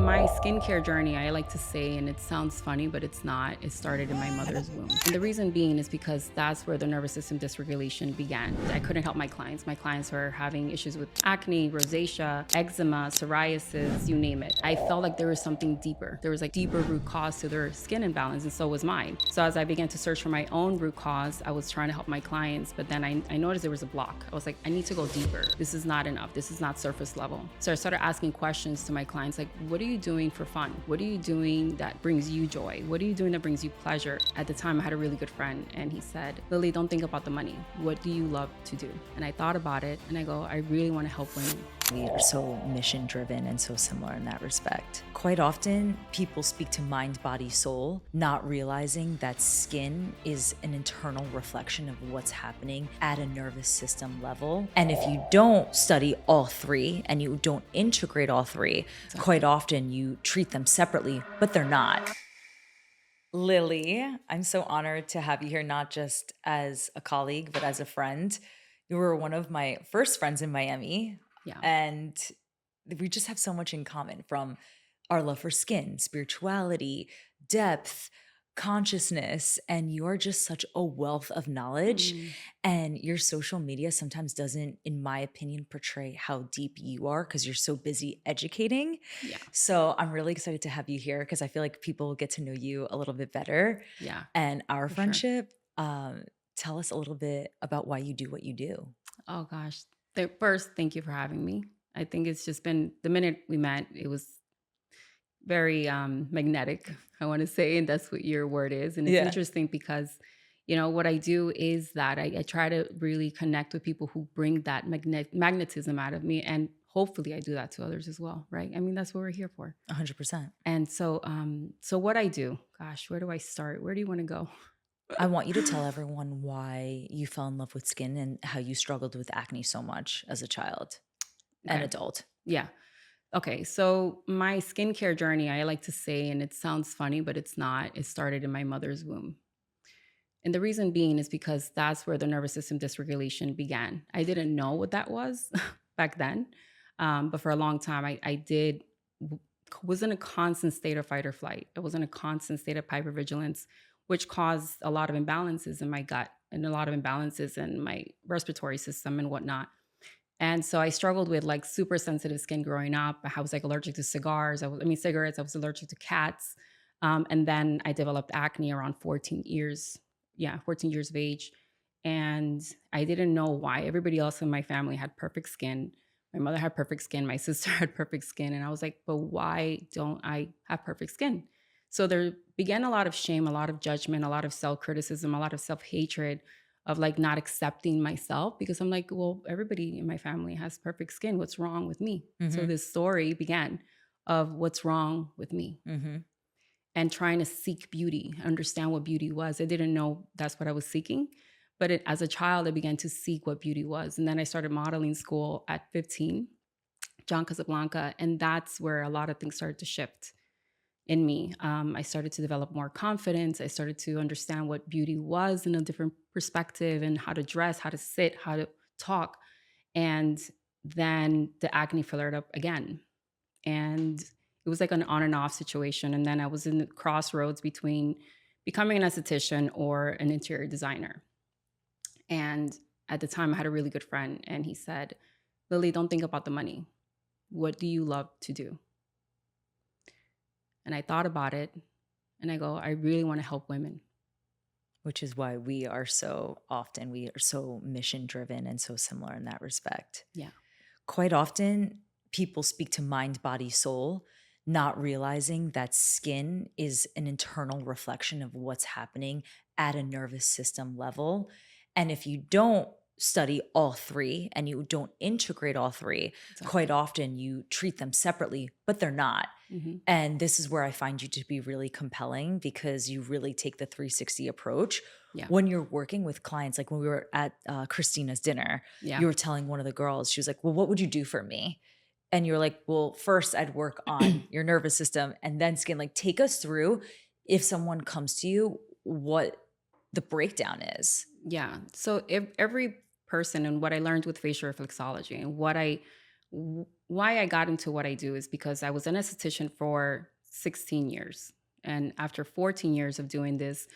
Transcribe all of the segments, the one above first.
My skincare journey, I like to say, and it sounds funny, but it's not, it started in my mother's womb. And the reason being is because that's where the nervous system dysregulation began. I couldn't help my clients. My clients were having issues with acne, rosacea, eczema, psoriasis, you name it. I felt like there was something deeper. There was like deeper root cause to their skin imbalance, and so was mine. So as I began to search for my own root cause, I was trying to help my clients, but then I noticed there was a block. I was like, I need to go deeper. This is not enough. This is not surface level. So I started asking questions to my clients like, what are you doing for fun? What are you doing that brings you joy? What are you doing that brings you pleasure? At the time, I had a really good friend, and he said, Lily, don't think about the money. What do you love to do? And I thought about it, and I go, I really want to help women. We are so mission driven and so similar in that respect. Quite often, people speak to mind, body, soul, not realizing that skin is an internal reflection of what's happening at a nervous system level. And if you don't study all three and you don't integrate all three, quite often you treat them separately, but they're not. Lily, I'm so honored to have you here, not just as a colleague, but as a friend. You were one of my first friends in Miami. Yeah. And we just have so much in common, from our love for skin, spirituality, depth, consciousness. And you're just such a wealth of knowledge. And your social media sometimes doesn't, in my opinion, portray how deep you are because you're so busy educating. Yeah. So I'm really excited to have you here because I feel like people will get to know you a little bit better. Yeah. And our For sure. friendship, tell us a little bit about why you do what you do. Oh gosh. First, thank you for having me. I think it's just been the minute we met, it was very magnetic, I want to say, and that's what your word is. And it's Yeah. interesting because, you know, what I do is that I try to really connect with people who bring that magnetism out of me, and hopefully I do that to others as well, right? I mean, that's what we're here for. 100%. And so what I do, gosh, where do I start? Where do you want to go? I want you to tell everyone why you fell in love with skin and how you struggled with acne so much as a child and Okay. adult. Yeah. Okay, so my skincare journey, I like to say, and it sounds funny, but it's not, it started in my mother's womb. And the reason being is because that's where the nervous system dysregulation began. I didn't know what that was back then, but for a long time, was in a constant state of fight or flight. I was in a constant state of hypervigilance, which caused a lot of imbalances in my gut and a lot of imbalances in my respiratory system and whatnot. And so I struggled with like super sensitive skin growing up. I was like allergic to cigarettes. I was allergic to cats. And then I developed acne around 14 years. Yeah, 14 years of age. And I didn't know why. Everybody else in my family had perfect skin. My mother had perfect skin. My sister had perfect skin. And I was like, but why don't I have perfect skin? So there began a lot of shame, a lot of judgment, a lot of self criticism, a lot of self hatred of like not accepting myself, because I'm like, well, everybody in my family has perfect skin. What's wrong with me? So this story began of what's wrong with me and trying to seek beauty, understand what beauty was. I didn't know that's what I was seeking. But as a child, I began to seek what beauty was. And then I started modeling school at 15, John Casablanca. And that's where a lot of things started to shift in me. I started to develop more confidence. I started to understand what beauty was in a different perspective and how to dress, how to sit, how to talk. And then the acne flared up again. And it was like an on and off situation. And then I was in the crossroads between becoming an esthetician or an interior designer. And at the time, I had a really good friend, and he said, Lily, don't think about the money. What do you love to do? And I thought about it, and I go, I really want to help women. Which is why we are so mission driven and so similar in that respect. Yeah. Quite often, people speak to mind, body, soul, not realizing that skin is an internal reflection of what's happening at a nervous system level. And if you don't study all three and you don't integrate all three, quite often you treat them separately, but they're not. And this is where I find you to be really compelling because you really take the 360 approach. Yeah. When you're working with clients, like when we were at Christina's dinner, you were telling one of the girls, she was like, well, what would you do for me? And you're like, well, first I'd work on your nervous system and then skin. Like, take us through, if someone comes to you, what the breakdown is. Yeah. So every person, and what I learned with facial reflexology and what I Why I got into what I do is because I was an esthetician for 16 years. And after 14 years of doing this,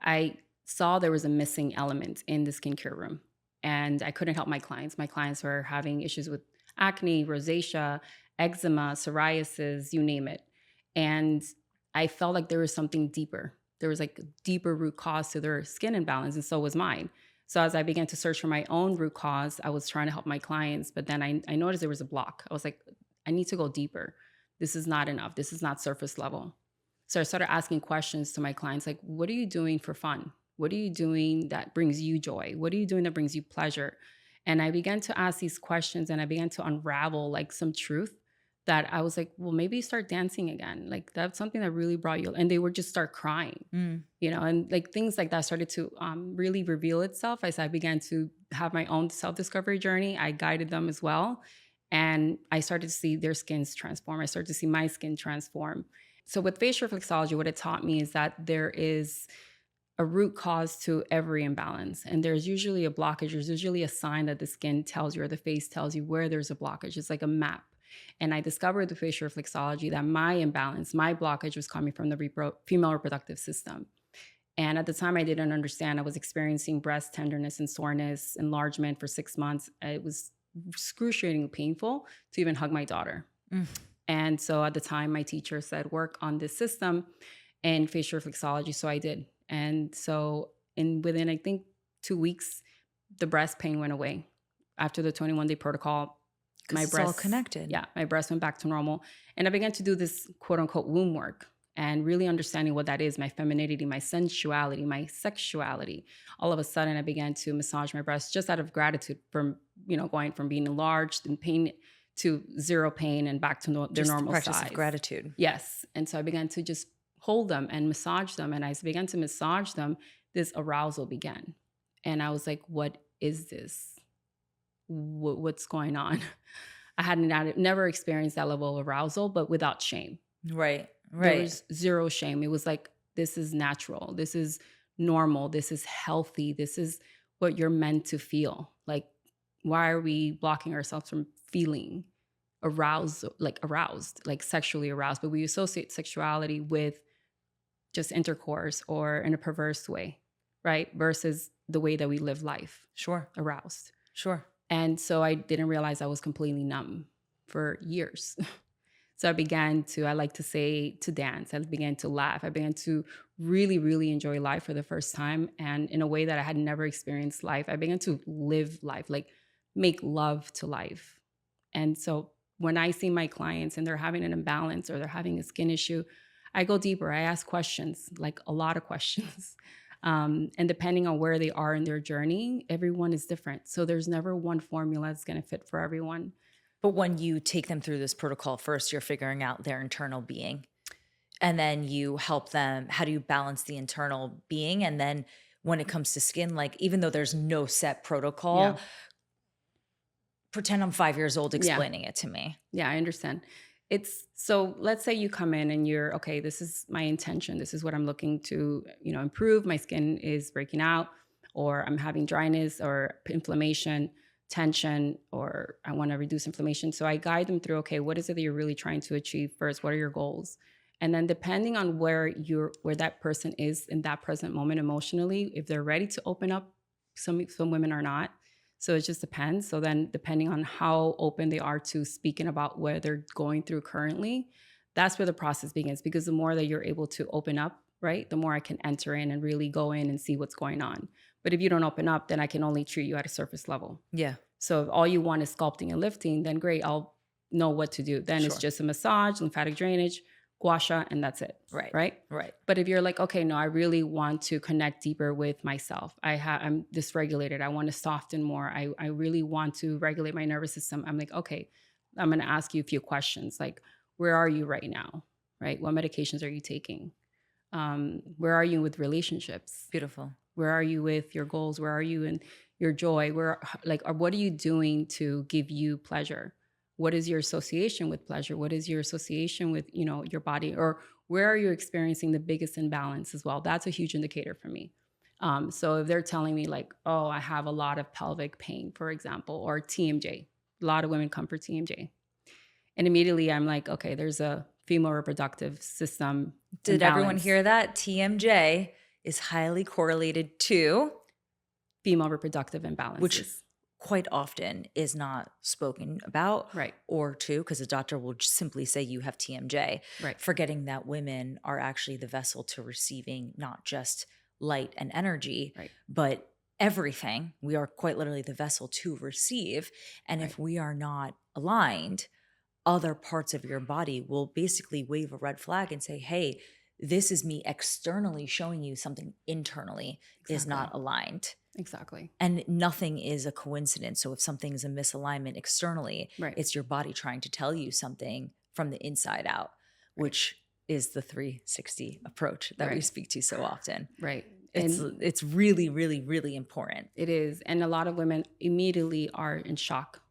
I saw there was a missing element in the skincare room. And I couldn't help my clients. My clients were having issues with acne, rosacea, eczema, psoriasis, you name it. And I felt like there was something deeper. There was like a deeper root cause to their skin imbalance, and so was mine. So as I began to search for my own root cause, I was trying to help my clients, but then I noticed there was a block. I was like, I need to go deeper. This is not enough. This is not surface level. So I started asking questions to my clients like, what are you doing for fun? What are you doing that brings you joy? What are you doing that brings you pleasure? And I began to ask these questions and I began to unravel like some truth that I was like, well, maybe start dancing again. Like that's something that really brought you. And they would just start crying, Mm. and like things like that started to really reveal itself as I began to have my own self discovery journey. I guided them as well. And I started to see their skins transform. I started to see my skin transform. So with facial reflexology, what it taught me is that there is a root cause to every imbalance. And there's usually a blockage. There's usually a sign that the skin tells you or the face tells you where there's a blockage. It's like a map. And I discovered the facial reflexology that my imbalance, my blockage was coming from the female reproductive system. And at the time, I didn't understand. I was experiencing breast tenderness and soreness, enlargement for 6 months. It was excruciatingly painful to even hug my daughter. Mm. And so at the time, my teacher said, work on this system and facial reflexology. So I did. And so within, I think, 2 weeks, the breast pain went away. After the 21-day protocol, my It's all breast, connected. yeah, my breast went back to normal. And I began to do this quote unquote womb work and really understanding what that is, my femininity, my sensuality, my sexuality. All of a sudden, I began to massage my breasts just out of gratitude from, going from being enlarged and pain to zero pain and back to their Just the normal practice size. of gratitude. Yes. And so I began to just hold them and massage them. And as I began to massage them, this arousal began. And I was like, what is this? What's going on? I had never experienced that level of arousal, but without shame. Right. There Right. was zero shame. It was like, this is natural. This is normal. This is healthy. This is what you're meant to feel. Like, why are we blocking ourselves from feeling aroused, like sexually aroused? But we associate sexuality with just intercourse or in a perverse way, right? Versus the way that we live life, Sure. aroused. Sure. And so I didn't realize I was completely numb for years. So I like to say, to dance. I began to laugh. I began to really, really enjoy life for the first time. And in a way that I had never experienced life, I began to live life, like make love to life. And so when I see my clients and they're having an imbalance or they're having a skin issue, I go deeper. I ask questions, like a lot of questions. And depending on where they are in their journey, everyone is different. So there's never one formula that's going to fit for everyone. But when you take them through this protocol, first you're figuring out their internal being. And then you help them. How do you balance the internal being? And then when it comes to skin, like even though there's no set protocol, Yeah. pretend I'm 5 years old Yeah. explaining it to me. Yeah, I understand. So let's say you come in and you're, okay, this is my intention. This is what I'm looking to, improve. My skin is breaking out, or I'm having dryness or inflammation, tension, or I want to reduce inflammation. So I guide them through, okay, what is it that you're really trying to achieve first? What are your goals? And then depending on where that person is in that present moment emotionally, if they're ready to open up, some women are not. So it just depends. So then depending on how open they are to speaking about what they're going through currently, that's where the process begins. Because the more that you're able to open up, right, the more I can enter in and really go in and see what's going on. But if you don't open up, then I can only treat you at a surface level. Yeah. So if all you want is sculpting and lifting, then great, I'll know what to do. Then it's Sure. just a massage, lymphatic drainage, gua sha, and that's it. Right. Right. Right. But if you're like, okay, no, I really want to connect deeper with myself. I'm dysregulated. I want to soften more. I really want to regulate my nervous system. I'm like, okay, I'm going to ask you a few questions. Like, where are you right now? Right? What medications are you taking? Where are you with relationships? Beautiful. Where are you with your goals? Where are you in your joy? What are you doing to give you pleasure? What is your association with pleasure? What is your association with, your body? Or where are you experiencing the biggest imbalance as well? That's a huge indicator for me. So if they're telling me like, oh, I have a lot of pelvic pain, for example, or TMJ, A lot of women come for TMJ. And immediately I'm like, okay, there's a female reproductive system Did everyone imbalance, hear that? TMJ is highly correlated to, female reproductive which imbalances. quite often is not spoken about, Right, or to, because a doctor will just simply say you have TMJ, right, forgetting that women are actually the vessel to receiving not just light and energy, right, but everything. We are quite literally the vessel to receive. And right. if we are not aligned, other parts of your body will basically wave a red flag and say, hey, this is me externally showing you something internally is not Exactly. aligned. Exactly. And nothing is a coincidence. So if something's a misalignment externally, Right, it's your body trying to tell you something from the inside out, right, which is the 360 approach that we right, speak to so often. right. It's And it's really, really, really important. it is. And a lot of women immediately are in shock.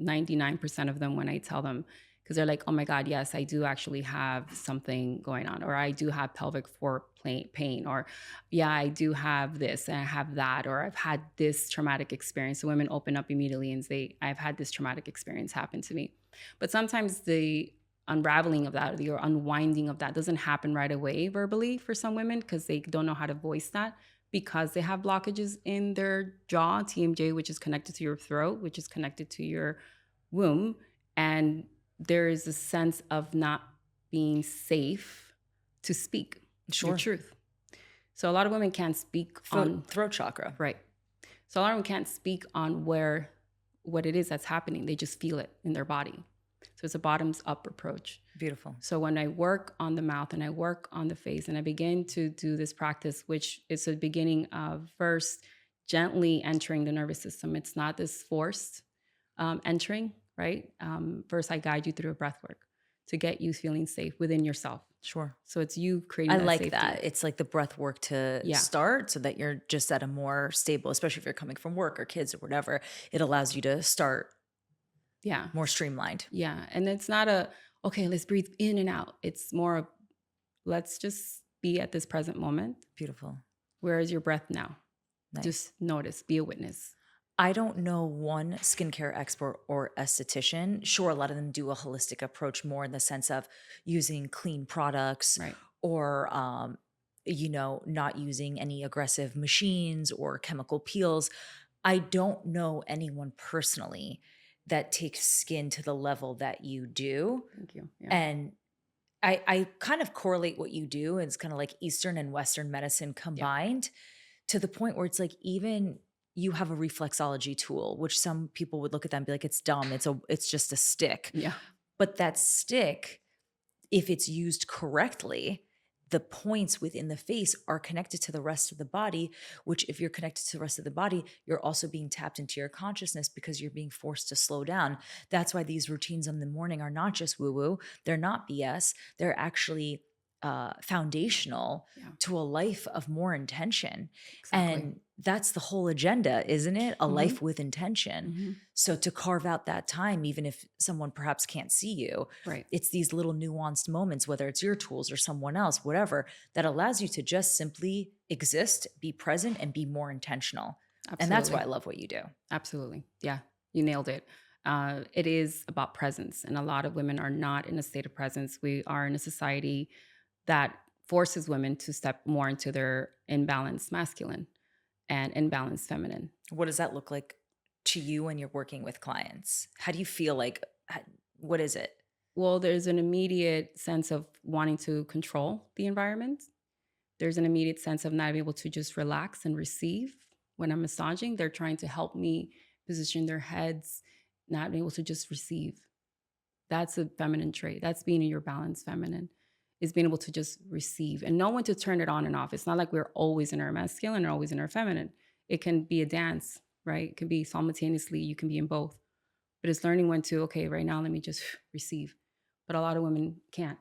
99% of them when I tell them, because they're like, oh my God, yes, I do actually have something going on, or I do have pelvic floor pain, or yeah, I do have this and I have that, or I've had this traumatic experience. So women open up immediately and say, I've had this traumatic experience happen to me. But sometimes the unraveling of that, or unwinding of that doesn't happen right away verbally for some women because they don't know how to voice that because they have blockages in their jaw, TMJ, which is connected to your throat, which is connected to your womb. And there is a sense of not being safe to speak your Sure. truth. So a lot of women can't speak on, Throat chakra. right. So a lot of them can't speak on what it is that's happening. They just feel it in their body. So it's a bottoms up approach. Beautiful. So when I work on the mouth and I work on the face and I begin to do this practice, which is a beginning of first gently entering the nervous system. It's not this forced entering, right? First, I guide you through a breath work to get you feeling safe within yourself. Sure. So it's you creating I that like safety. that. It's like the breath work to Yeah, start so that you're just at a more stable, especially if you're coming from work or kids or whatever. It allows you to start yeah, more streamlined. yeah. And it's not a, okay, let's breathe in and out. It's more of, let's just be at this present moment. Beautiful. Where is your breath now? Nice. Just notice, be a witness. I don't know one skincare expert or esthetician. Sure, a lot of them do a holistic approach more in the sense of using clean products Right. or, not using any aggressive machines or chemical peels. I don't know anyone personally that takes skin to the level that you do. Thank you. Yeah. And I kind of correlate what you do. It's kind of like Eastern and Western medicine Yeah. combined to the point where it's like even you have a reflexology tool, which some people would look at that and be like, it's dumb. It's just a stick. Yeah. But that stick, if it's used correctly, the points within the face are connected to the rest of the body, which if you're connected to the rest of the body, you're also being tapped into your consciousness because you're being forced to slow down. That's why these routines in the morning are not just woo woo, they're not BS, they're actually foundational Yeah. to a life of more intention. Exactly. And that's the whole agenda, isn't it? A Hmm. life with intention. Hmm. So to carve out that time, even if someone perhaps can't see you, Right. it's these little nuanced moments, whether it's your tools or someone else, whatever, that allows you to just simply exist, be present, and be more intentional. And that's why I Absolutely. love what you do. Absolutely. Yeah. You nailed it. It is about presence. And a lot of women are not in a state of presence. We are in a society that forces women to step more into their imbalanced masculine and imbalanced feminine. What does that look like to you when you're working with clients? How do you feel like, what is it? Well, there's an immediate sense of wanting to control the environment. There's an immediate sense of not being able to just relax and receive. When I'm massaging, they're trying to help me position their heads, not being able to just receive. That's a feminine trait. That's being in your balanced feminine, is being able to just receive and know when to turn it on and off. It's not like we're always in our masculine or always in our feminine. It can be a dance, right? It can be simultaneously. You can be in both. But it's learning when to, okay, right now, let me just receive. But a lot of women can't.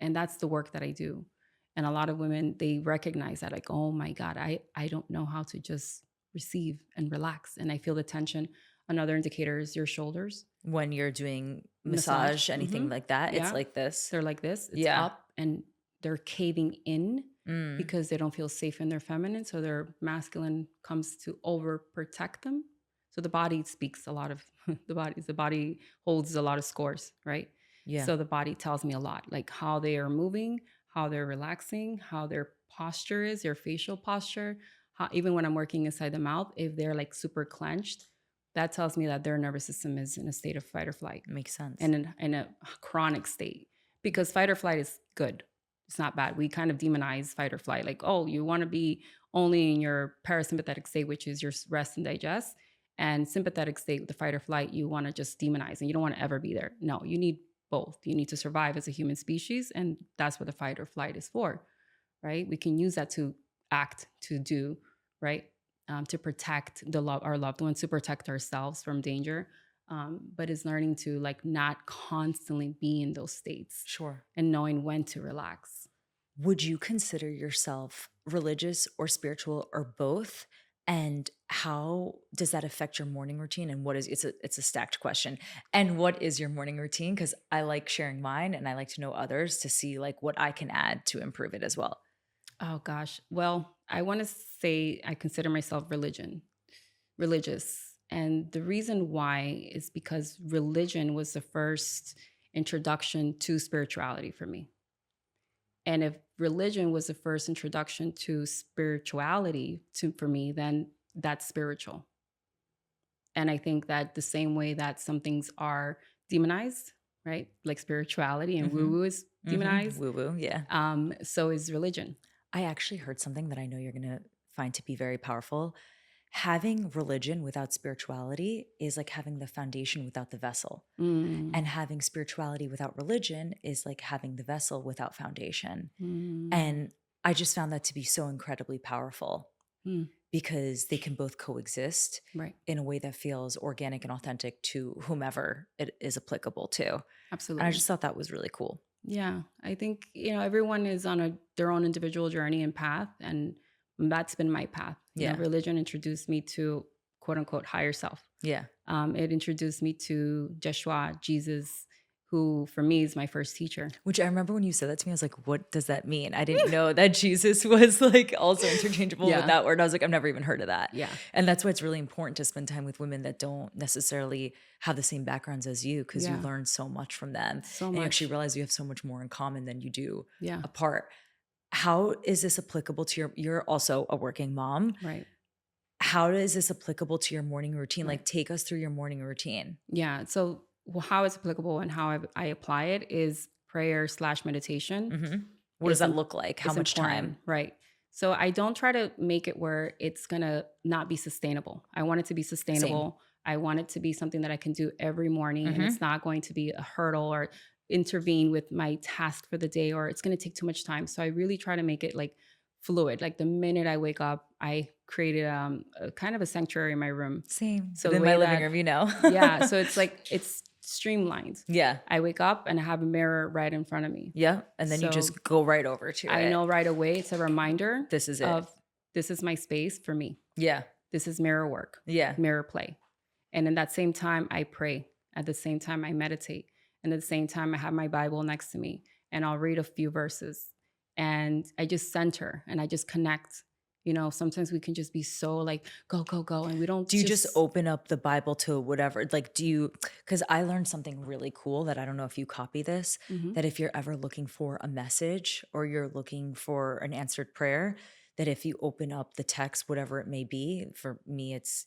And that's the work that I do. And a lot of women, they recognize that, like, oh my God, I don't know how to just receive and relax. And I feel the tension. Another indicator is your shoulders. When you're doing Massage. massage, anything Hmm. like that, it's Yeah. like this. They're like this, it's Yeah. up and they're caving in Mm. because they don't feel safe in their feminine. So their masculine comes to overprotect them. So the body speaks a lot of the body holds a lot of scores, right? Yeah, So the body tells me a lot, like how they are moving, how they're relaxing, how their posture is, their facial posture, how even when I'm working inside the mouth, if they're like super clenched, that tells me that their nervous system is in a state of fight or flight makes sense. and in a chronic state because fight or flight is good. It's not bad. We kind of demonize fight or flight, like, oh, you want to be only in your parasympathetic state, which is your rest and digest, and sympathetic state, the fight or flight, you want to just demonize and you don't want to ever be there. No, you need both. You need to survive as a human species, and that's what the fight or flight is for, right? We can use that to act, to do, right? To protect our loved ones, to protect ourselves from danger. But is learning to like not constantly be in those states Sure. and knowing when to relax. Would you consider yourself religious or spiritual or both? And how does that affect your morning routine? And what is it's a stacked question. And what is your morning routine? Because I like sharing mine and I like to know others to see like what I can add to improve it as well. Oh gosh. Well, I want to say I consider myself religious. And the reason why is because religion was the first introduction to spirituality for me. And if religion was the first introduction to spirituality for me, then that's spiritual. And I think that the same way that some things are demonized, right? Like spirituality and woo Mm-hmm. woo is Mm-hmm. demonized, Woo woo. Yeah. so is religion. I actually heard something that I know you're going to find to be very powerful. Having religion without spirituality is like having the foundation without the vessel. And Mm, having spirituality without religion is like having the vessel without foundation. mm, And I just found that to be so incredibly powerful mm, because they can both coexist right. in a way that feels organic and authentic to whomever it is applicable to. And I Absolutely. just thought that was really cool. Yeah. I think, everyone is on their own individual journey and path. And that's been my path. Yeah. Religion introduced me to quote unquote higher self. Yeah. It introduced me to Joshua, Jesus, who for me is my first teacher. Which I remember when you said that to me, I was like, what does that mean? I didn't know that Jesus was like also interchangeable with Yeah. that word. I was like, I've never even heard of that. Yeah. And that's why it's really important to spend time with women that don't necessarily have the same backgrounds as you because you Yeah. learn so much from them. So And you actually much. realize you have so much more in common than you do Yeah. apart. How is this applicable to you're also a working mom. Right. How is this applicable to your morning routine? Right. Like take us through your morning routine. Yeah. So how it's applicable and how I apply it is prayer/meditation. What does Is that look like? How It's much important, time? right? So I don't try to make it where it's gonna not be sustainable. I want it to be Same. sustainable. I want it to be something that I can do every morning, and it's not going to be a hurdle or intervene with my task for the day, or it's gonna take too much time. So I really try to make it like fluid. Like the minute I wake up, I created a kind of a sanctuary in my room. Same. So the Within my way living that room, you know. yeah, so it's like it's streamlined. Yeah. I wake up and I have a mirror right in front of me. Yeah, and then you So just go right over to I it. know right away it's a reminder This is it. of this is my space for me. Yeah. This is mirror work, Yeah. mirror play. And in that same time, I pray. At the same time, I meditate. And at the same time, I have my Bible next to me and I'll read a few verses. And I just center and I just connect. Sometimes we can just be so like, go, go, go. And we don't Do you just open up the Bible to whatever? Like, do you, because I learned something really cool that I don't know if you copy this, Mhm. that if you're ever looking for a message or you're looking for an answered prayer, that if you open up the text, whatever it may be, for me, it's,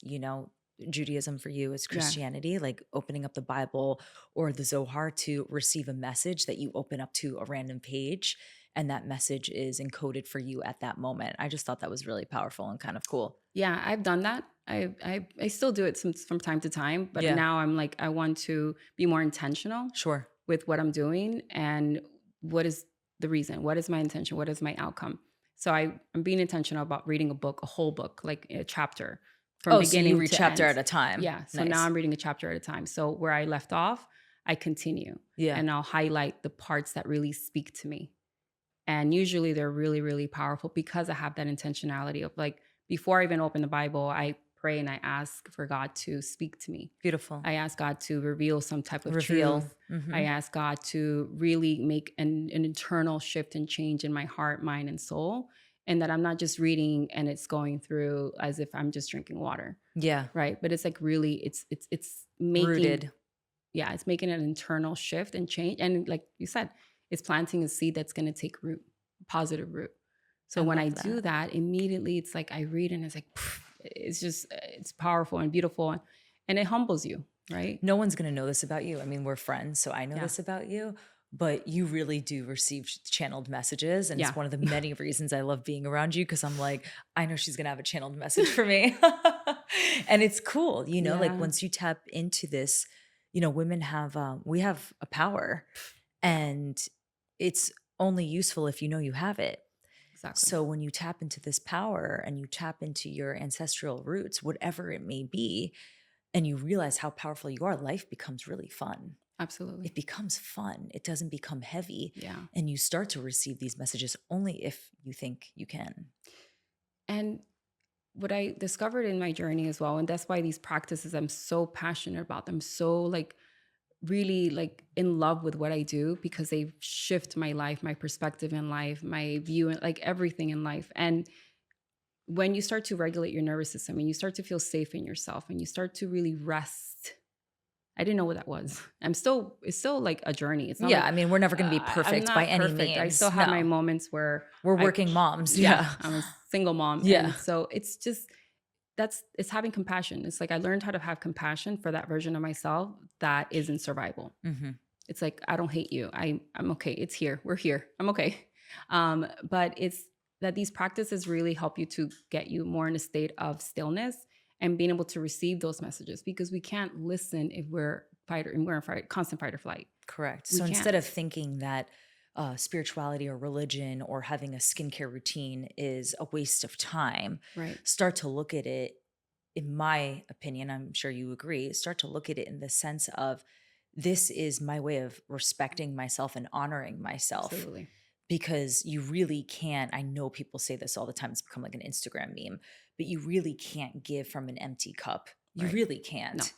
Judaism, for you is Yeah. Christianity, like opening up the Bible or the Zohar to receive a message that you open up to a random page and that message is encoded for you at that moment. I just thought that was really powerful and kind of cool. Yeah, I've done that. I still do it from time to time, but Yeah, now I'm like, I want to be more intentional sure. with what I'm doing and what is the reason? What is my intention? What is my outcome? So I'm being intentional about reading a whole book, like a chapter from Oh, so you beginning read to chapter end. at a time. Yeah. So now Nice. I'm reading a chapter at a time. So where I left off, I continue Yeah. and I'll highlight the parts that really speak to me. And usually they're really, really powerful because I have that intentionality of like, before I even open the Bible, I pray and I ask for God to speak to me. Beautiful. I ask God to reveal some type of Reveal. truth. I ask God to really make an internal shift and change in my heart, mind, and soul. and that I'm not just reading and it's going through as if I'm just drinking water, Yeah. right? But it's like really it's making, Rooted. yeah, it's making an internal shift and change. And like you said, it's planting a seed that's going to take root, positive root. I So when I love do that. that, immediately it's like I read and it's like, pff, it's just, it's powerful and beautiful and it humbles you, right? No one's going to know this about you. I mean, we're friends, so I know Yeah. this about you, but you really do receive channeled messages. And it's Yeah. one of the many reasons I love being around you because I'm like, I know she's going to have a channeled message for me. And it's cool, like Yeah. once you tap into this, women have, we have a power Yeah. and it's only useful if you know you have it. Exactly. So when you tap into this power and you tap into your ancestral roots, whatever it may be, and you realize how powerful you are, life becomes really fun. Absolutely. It becomes fun. It doesn't become heavy. Yeah. And you start to receive these messages only if you think you can. And what I discovered in my journey as well, and that's why these practices, I'm so passionate about them, so like really like in love with what I do because they shift my life, my perspective in life, my view, and like everything in life. And when you start to regulate your nervous system and you start to feel safe in yourself and you start to really rest, I didn't know what that was. It's still like a journey. It's not Yeah. like I mean, we're never going to be I'm perfect by not any perfect. I still means. have my No, moments where we're I, working moms. yeah, Yeah. I'm a single mom. Yeah. And so it's just, it's having compassion. It's like I learned how to have compassion for that version of myself that is in survival. Hmm. It's like I don't hate you. I'm okay. It's here. We're here. I'm okay. But it's that these practices really help you to get you more in a state of stillness and being able to receive those messages because we can't listen if we're in fight, constant fight or flight. Correct. We So can't. instead of thinking that spirituality or religion or having a skincare routine is a waste of time, Right. start to look at it, in my opinion, I'm sure you agree, start to look at it in the sense of this is my way of respecting myself and honoring myself Absolutely. because you really can't. I know people say this all the time, it's become like an Instagram meme, but you really can't give from an empty cup. You Right. really No. can't.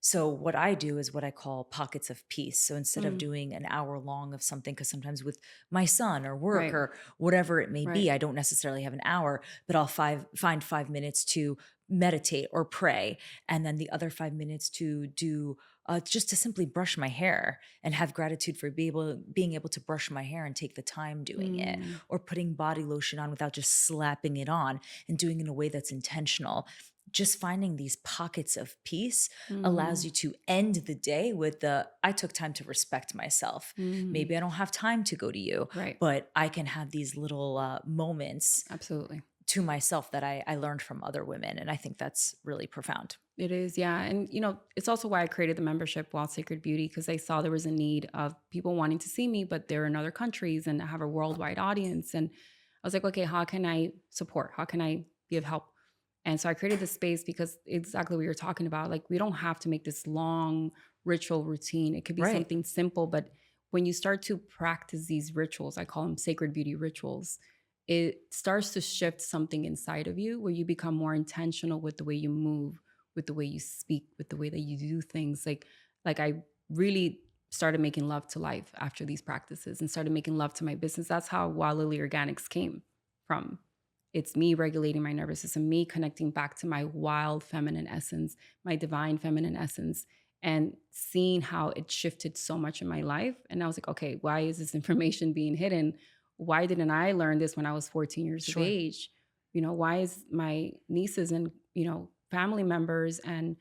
So what I do is what I call pockets of peace. So instead of Mm, doing an hour long of something, because sometimes with my son or work right. or whatever it may Right. be, I don't necessarily have an hour, but I'll find 5 minutes to meditate or pray, and then the other 5 minutes to do just to simply brush my hair and have gratitude for being able to brush my hair and take the time doing it, Mm, or putting body lotion on without just slapping it on and doing it in a way that's intentional. Just finding these pockets of peace allows mm, you to end the day with the I took time to respect myself. mm, Maybe I don't have time to go to you, right. but I can have these little moments Absolutely. to myself that I learned from other women. And I think that's really profound. It is, yeah. And it's also why I created the membership Wild Sacred Beauty, because I saw there was a need of people wanting to see me, but they're in other countries and I have a worldwide audience. And I was like, okay, how can I support? How can I be of help? And so I created this space because exactly what you're talking about. Like, we don't have to make this long ritual routine. It could be Right. something simple, but when you start to practice these rituals, I call them sacred beauty rituals, it starts to shift something inside of you where you become more intentional with the way you move, with the way you speak, with the way that you do things. Like I really started making love to life after these practices and started making love to my business. That's how Wild Lily Organics came from. It's me regulating my nervous system, me connecting back to my wild feminine essence, my divine feminine essence, and seeing how it shifted so much in my life. And I was like, okay, why is this information being hidden? Why didn't I learn this when I was 14 years of Sure. age? Why is my nieces and, family members and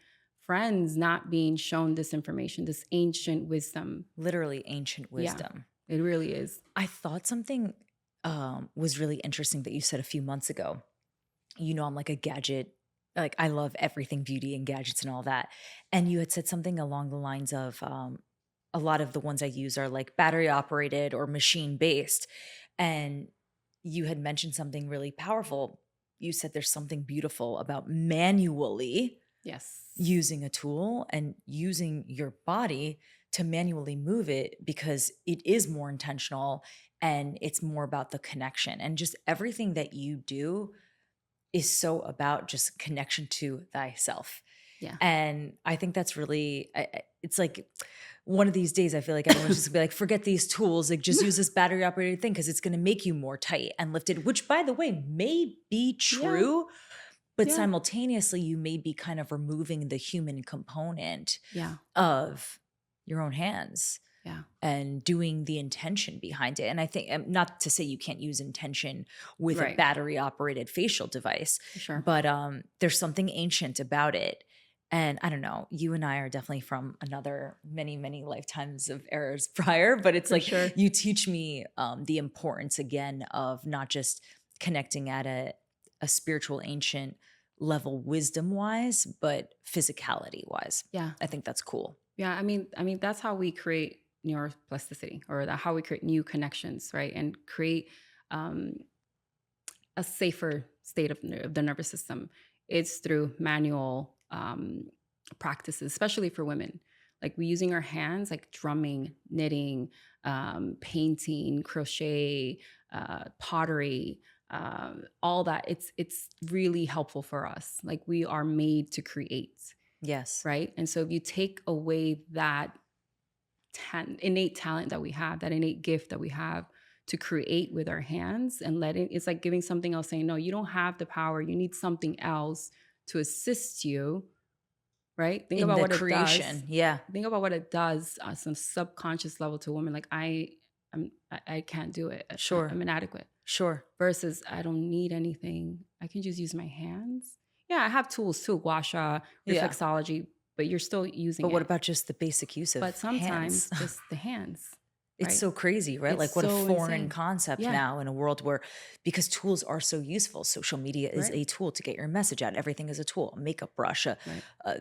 friends not being shown this information, this ancient wisdom? Literally ancient Yeah, wisdom. it really is. I thought something was really interesting that you said a few months ago. I'm like a gadget, like I love everything beauty and gadgets and all that. And you had said something along the lines of a lot of the ones I use are like battery operated or machine based. And you had mentioned something really powerful. You said there's something beautiful about manually Yes. using a tool and using your body to manually move it because it is more intentional and it's more about the connection, and just everything that you do is so about just connection to thyself. Yeah. And I think that's really it's like one of these days, I feel like everyone's just gonna be like, forget these tools, like just use this battery operated thing because it's gonna make you more tight and lifted, which by the way, may be Yeah, true, but yeah, simultaneously you may be kind of removing the human component yeah, of your own hands yeah, and doing the intention behind it. And I think, not to say you can't use intention with a right, battery operated facial device, for sure, but there's something ancient about it. And I don't know, you and I are definitely from another many, many lifetimes of eras prior, but it's for like sure. you teach me the importance again of not just connecting at a spiritual ancient level wisdom wise, but physicality wise. Yeah, I think that's cool. yeah. That's how we create neuroplasticity, or how we create new connections, right? And create um, a safer state of the nervous system. It's through manual practices, especially for women. Like we using our hands, like drumming, knitting, painting, crochet, pottery, all that. It's really helpful for us. Like we are made to create, Yes. right? And so if you take away that innate talent that we have, that innate gift that we have to create with our hands, and letting, it's like giving something else, saying, no, you don't have the power. You need something else to assist you, right? Think In about the what it does. creation. Yeah. Think about what it does on some subconscious level to a woman. Like I can't do it. Sure. I'm inadequate. Sure. Versus I don't need anything. I can just use my hands. Yeah, I have tools too, gua sha, Yeah. reflexology, but you're still using But what it. about just the basic use of But sometimes hands? just the hands, It's right? so crazy, right? It's Like what a so foreign insane. concept Yeah, now in a world where, because tools are so useful, social media is right, a tool to get your message out. Everything is a tool. A makeup brush, right, uh,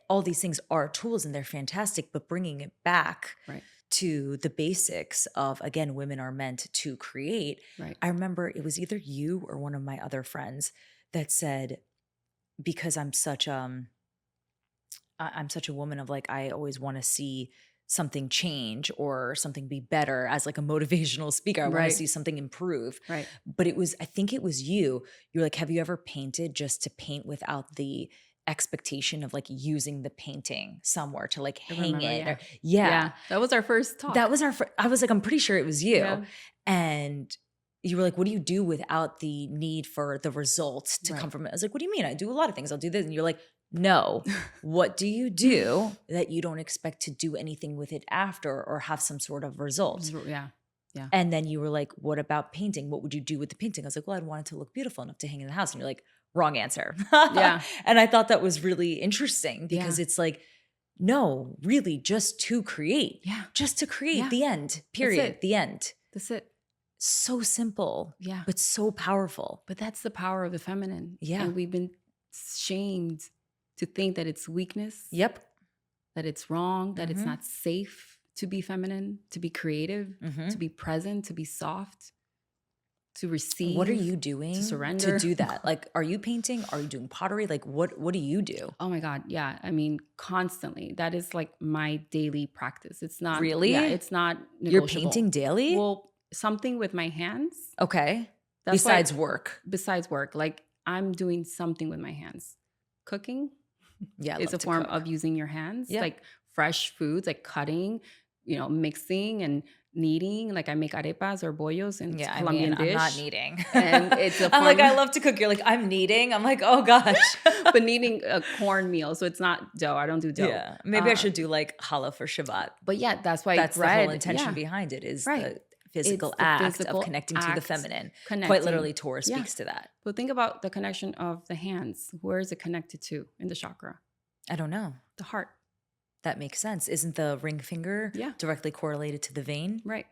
all these things are tools and they're fantastic. But bringing it back right, to the basics of, again, women are meant to create. right. I remember it was either you or one of my other friends that said, because I'm such a woman of like, I always want to see something change or something be better as like a motivational speaker. I want to Right, see something improve. right. But it was, I think it was you. You're like, have you ever painted just to paint without the expectation of like using the painting somewhere to like I hang remember, it? yeah. Or, yeah. Yeah, that was our first That talk. was I was like, I'm pretty sure it was you. Yeah, And you were like, what do you do without the need for the results to come right. from it? I was like, what do you mean? I do a lot of things. I'll do this. And you're like, no. What do you do that you don't expect to do anything with it after or have some sort of result? Yeah, yeah, And then you were like, what about painting? What would you do with the painting? I was like, well, I'd want it to look beautiful enough to hang in the house. And you're like, wrong answer. yeah, And I thought that was really interesting because yeah, it's like, no, really yeah, just to create yeah. the end, That's period, it. the end. That's it. So simple, Yeah. but so powerful. But that's the power of the feminine. Yeah. And we've been shamed to think that it's weakness, Yep. that it's wrong, that it's Mm-hmm. not safe to be feminine, to be creative, Mm-hmm. to be present, to be soft, to What are receive, you to doing to surrender. do that? Like, are you painting? Are you doing pottery? Like, what do you do? Oh my God. Yeah. I mean, constantly. That is like my daily practice. It's not, yeah, Really? it's not You're negotiable. painting daily? Well, something with my hands. Okay. That's why, Besides work. besides work, like I'm doing something with my hands. Cooking Yeah, I is love a to form cook. of using your hands, Yeah. like fresh foods, like cutting, mixing and kneading. Like I make arepas or bollos, and it's a Yeah, I mean, Colombian I'm not dish. kneading. And it's a I'm like, form, I love to cook. You're like, I'm kneading. I'm like, oh gosh. but kneading a cornmeal. So it's not dough. I don't do dough. Yeah. Maybe I should do like challah for Shabbat. But yeah, that's why That's the whole bread, intention yeah, behind it is right. the physical It's the act of physical connecting to the act, feminine. Quite connecting. literally, Torah Yeah. speaks to that. But think about the connection of the hands. Where is it connected to in the chakra? I don't know. The heart. That makes sense. Isn't the ring finger Yeah. directly correlated to the vein? Right.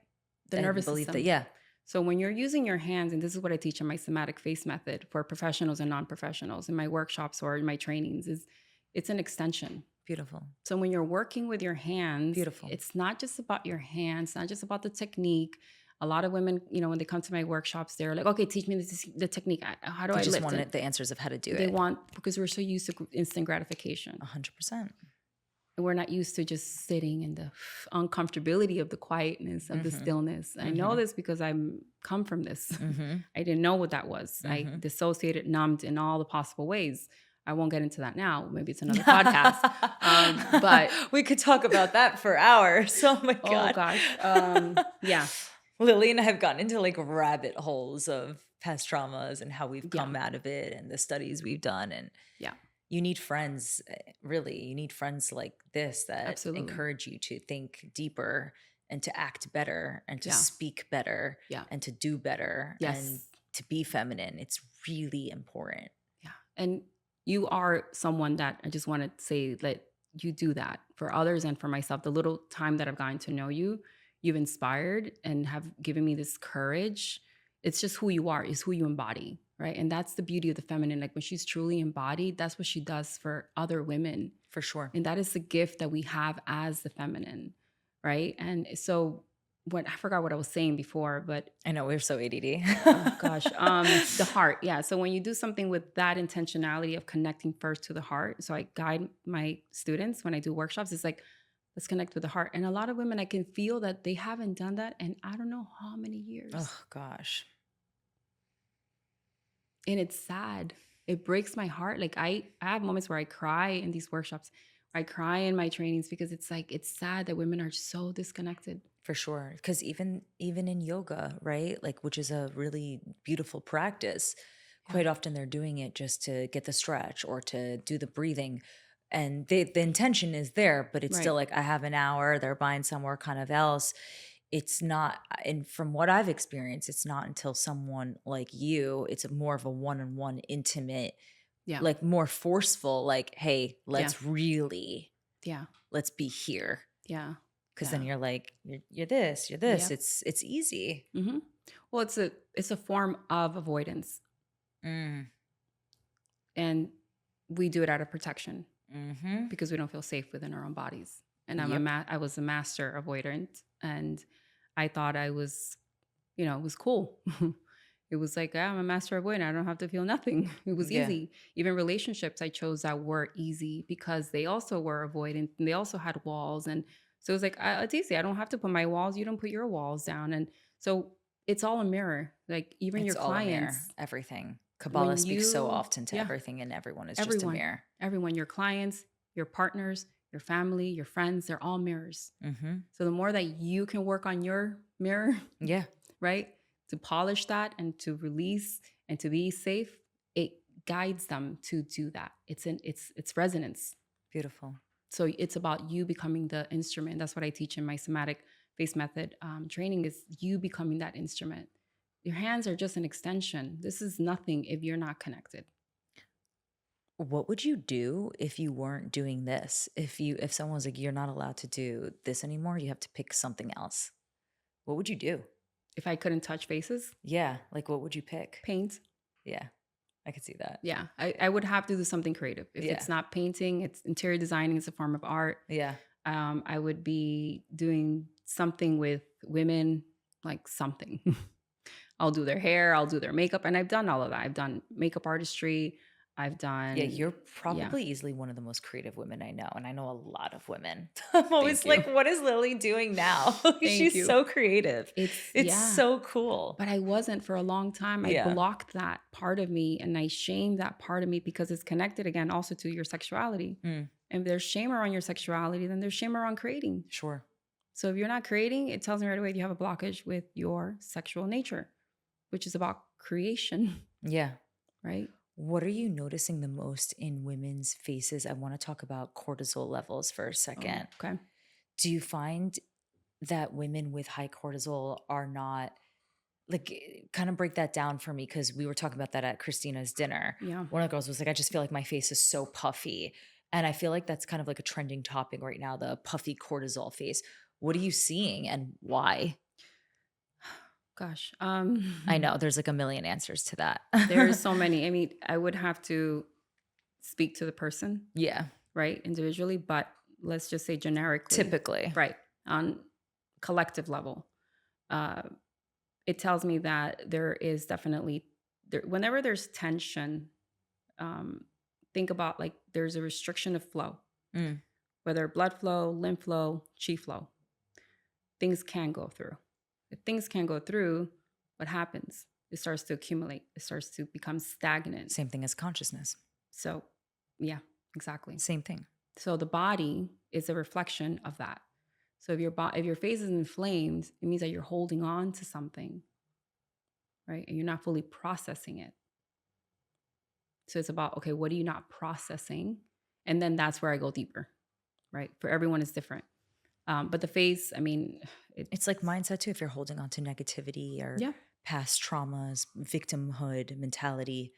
The I nervous believe system. that. Yeah. So when you're using your hands, and this is what I teach in my somatic face method for professionals and non-professionals in my workshops or in my trainings, is it's an extension. Beautiful. So when you're working with your hands, Beautiful. it's not just about your hands, not just about the technique. A lot of women, when they come to my workshops, they're like, okay, teach me the technique. How do They I just lift wanted it? the answers of how to do They it. want, because we're so used to instant gratification. 100%. And we're not used to just sitting in the uncomfortability of the quietness, of the stillness. I know this because I'm come from this. Mm-hmm. I didn't know what that was. I dissociated, numbed in all the possible ways. I won't get into that now. Maybe it's another podcast. But We could talk about that for hours. Oh my oh God. gosh, yeah, Lily and I have gotten into like rabbit holes of past traumas and how we've yeah, come out of it and the studies we've done. And yeah, you need friends, really. You need friends like this that absolutely, encourage you to think deeper and to act better and to yeah, speak better yeah, and to do better and yes, to be feminine. It's really important. yeah. And you are someone that I just want to say that you do that for others and for myself. The little time that I've gotten to know you, you've inspired and have given me this courage. It's just who you are, is who you embody, right? And that's the beauty of the feminine. Like when she's truly embodied, that's what she does for other women. For sure. And that is the gift that we have as the feminine, right? And so what I forgot what I was saying before, but I know we're so ADD. oh gosh, the heart. Yeah. So when you do something with that intentionality of connecting first to the heart, so I guide my students when I do workshops, it's like, let's connect with the heart. And a lot of women, I can feel that they haven't done that in I don't know how many years. Oh gosh. And it's sad. It breaks my heart. Like I have moments where I cry in these workshops. I cry in my trainings because it's like it's sad that women are so disconnected. For sure. Because even in yoga, right? Like which is a really beautiful practice. Yeah. Quite often they're doing it just to get the stretch or to do the breathing. And the intention is there, but it's still Right. like I have an hour, they're buying somewhere kind of else. It's not, and from what I've experienced, it's not until someone like you, it's more of a one-on-one intimate, Yeah. like more forceful, like, hey, Yeah. Yeah. let's be here. Yeah. 'Cause then Yeah. you're like, you're this, you're this. Yep. It's easy. Hmm. Well, it's a form of avoidance, Mm, and we do it out of protection mhm. because we don't feel safe within our own bodies. And Yep. I was a master avoidant, and I thought I was, it was cool. It was like, "Ah, I'm a master avoidant. I don't have to feel nothing." It was Yeah. easy. Even relationships I chose that were easy because they also were avoidant and they also had walls. And so it was like, it's easy. I don't have to put my walls. You don't put your walls down. And so it's all a mirror. Like even your It's all a mirror, clients, everything. Kabbalah when speaks so you, often to yeah, everything, and everyone is just a everyone, mirror. everyone, your clients, your partners, your family, your friends, they're all mirrors. Mhm. So the more that you can work on your mirror, Yeah. right? To polish that and to release and to be safe, it guides them to do that. It's resonance. Beautiful. So it's about you becoming the instrument. That's what I teach in my somatic face method training is you becoming that instrument. Your hands are just an extension. This is nothing if you're not connected. What would you do if you weren't doing this? If someone was like, "You're not allowed to do this anymore, you have to pick something else." What would you do? If I couldn't touch faces, Yeah, like, what would you pick? paint. Yeah, I could see that. Yeah, I would have to do something creative. If Yeah. it's not painting, it's interior designing, it's a form of art. Yeah. I would be doing something with women, like something. I'll do their hair, I'll do their makeup, and I've done all of that. I've done makeup artistry. I've Yeah, done, you're yeah. probably easily one of the most creative women I know, and I know a lot of women. I'm always Thank you, like, "What is Lily doing now?" thank She's you. so creative. It's It's yeah, so cool. but I wasn't for a long time. I Yeah. blocked that part of me, and I shamed that part of me because it's connected again also to your sexuality. Mm, And if there's shame around your sexuality, then there's shame around creating. sure. So if you're not creating, it tells me right away you have a blockage with your sexual nature, which is about creation, Yeah. right? What are you noticing the most in women's faces? I wanna talk about cortisol levels for a Oh, second. okay. Do you find that women with high cortisol are not like, kinda break that down for me because we were talking about that at Christina's dinner. Yeah. One of the girls was like, "I just feel like my face is so puffy." And I feel like that's kind of like a trending topic right now, the puffy cortisol face. What are you seeing and why? Gosh. I know there's like a million answers to that. There's so many. I mean, I would have to speak to the person, Yeah, right, individually, but let's just say generically, typically. right, on collective level. Uh, it tells me that there is definitely there whenever there's tension, um, think about like there's a restriction of flow, Mm, whether blood flow, lymph flow, chi flow. Things can go through. If things can go through, what happens? It starts to accumulate. It starts to become stagnant. same thing as consciousness. So Yeah, exactly. Same thing. So the body is a reflection of that. So if your face is inflamed, it means that you're holding on to something, right? And you're not fully processing it. So it's about, okay, what are you not processing? And then that's where I go deeper, right? For everyone it's different. But the face, I mean, It's like mindset too. If you're holding on to negativity or yeah, past traumas, victimhood mentality,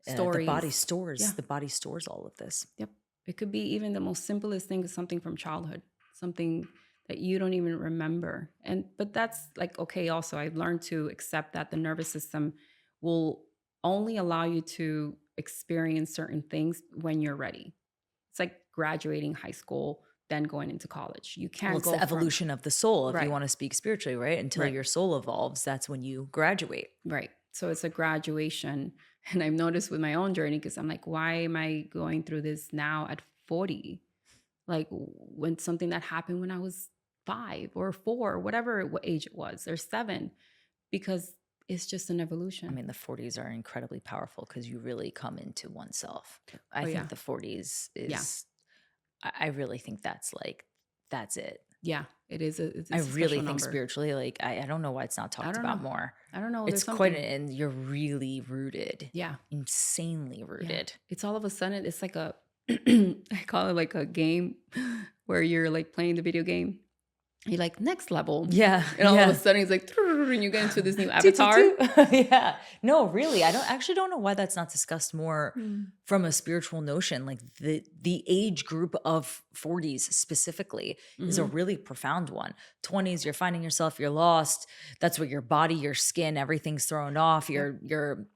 stories. Yeah, the body stores all of this. yep. It could be even the most simplest thing is something from childhood, something that you don't even remember. But that's like okay also. I've learned to accept that the nervous system will only allow you to experience certain things when you're ready. It's like graduating high school, then going into college. You Well, can't it's go the from evolution of the soul. If you right, want to speak spiritually, right? Until right, your soul evolves, that's when you graduate. right. So it's a graduation. And I've noticed with my own journey, because I'm like, why am I going through this now at 40? Like when something that happened when I was 5 or 4, whatever what age it was, or 7, because it's just an I evolution. mean, the 40s are incredibly powerful because you really come into oneself. I Oh think yeah. the 40s Yeah. is, I really think that's like, that's it. Yeah. I It's a really special think number. spiritually, like, I don't know why it's not I talked don't about know. more. I don't know. There's It's quite, something. and you're really rooted, Yeah. insanely Yeah. rooted. It's all of a sudden, it's like a, I call it like a game where you're like playing the video game. You're like, next level. Yeah, And all of a yeah. sudden, it's like, and you get into this new Toot, toot, avatar. toot. Yeah. No, really. I don't know why that's not discussed more Mm. from a spiritual notion. Like the age group of 40s specifically is a Hmm. really profound one. 20s, you're finding yourself, you're lost. That's where your body, your skin, everything's thrown off. Yep. You're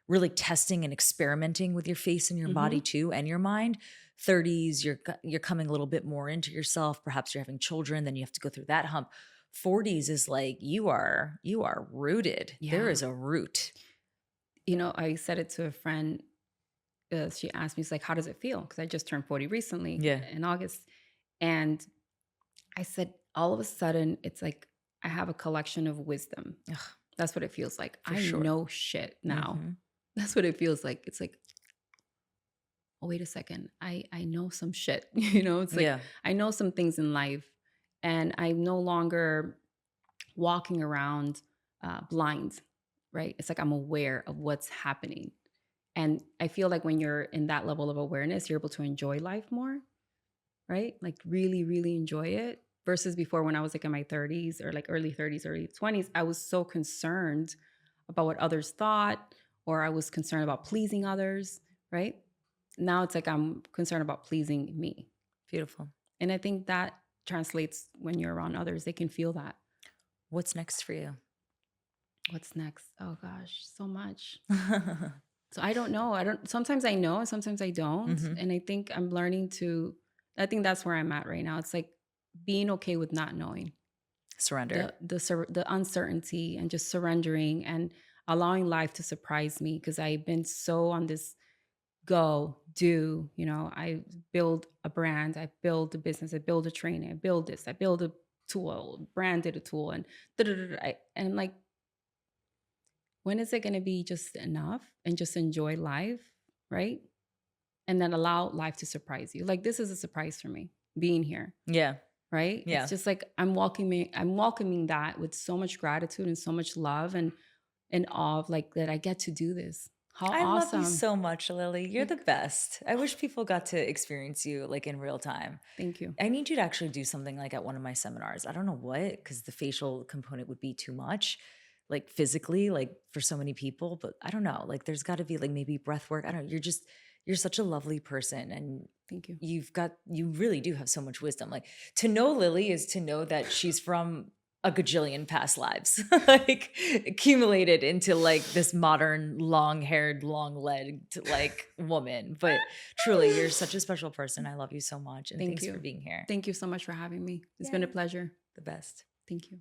really testing and experimenting with your face and your body Hmm. too, and your mind. 30s, you're coming a little bit more into yourself. Perhaps you're having children, then you have to go through that hump. 40s is like you are rooted. There Yeah. is a root. I said it to a friend. She asked me, she's like, how does it feel? Because I just turned 40 recently Yeah. in August. And I said, all of a sudden, it's like I have a collection of wisdom. Ugh, That's what it feels like. for I sure. know shit now. Mhm. That's what it feels like. It's like, oh, wait a second. I know some shit. It's like Yeah. I know some things in life, and I'm no longer walking around blind, right? It's like I'm aware of what's happening. And I feel like when you're in that level of awareness, you're able to enjoy life more, right? Like really, really enjoy it. Versus before when I was like in my 30s or like early 30s, early 20s, I was so concerned about what others thought, or I was concerned about pleasing others, right? Now it's like I'm concerned about pleasing me. Beautiful. And I think that translates when you're around others. They can feel that. What's next for you? What's next? Oh gosh, so much. So I don't know. I don't sometimes I know and sometimes I don't. Mhm. And I think I'm learning to I think that's where I'm at right now. It's like being okay with not knowing. Surrender. The uncertainty and just surrendering and allowing life to surprise me because I've been so on this go, do, I build a brand, I build a business, I build a training, I build this, I build a tool, branded a tool and and I'm like when is it going to be just enough and just enjoy life, right? And then allow life to surprise you. Like this is a surprise for me being here, Yeah. right? It's Yeah. just like I'm welcoming that with so much gratitude and so much love and awe of like that I get to do this. How I love you awesome. so much, Lily. You're the Like, best. I wish people got to experience you like in real time. thank you. I need you to actually do something like at one of my seminars. I don't know what, because the facial component would be too much, like physically, like for so many people. But I don't know. Like there's got to be like maybe breath work. I don't know. You're such a lovely person, and Thank you. you really do have so much wisdom. Like to know Lily is to know that she's from a gajillion past lives, like accumulated into like this modern, long haired, long legged like woman. But truly, you're such a special person. I love you so much. And Thank thanks for you. being here. Thank you so much for having me. It's been a Yeah. pleasure. The best. Thank you.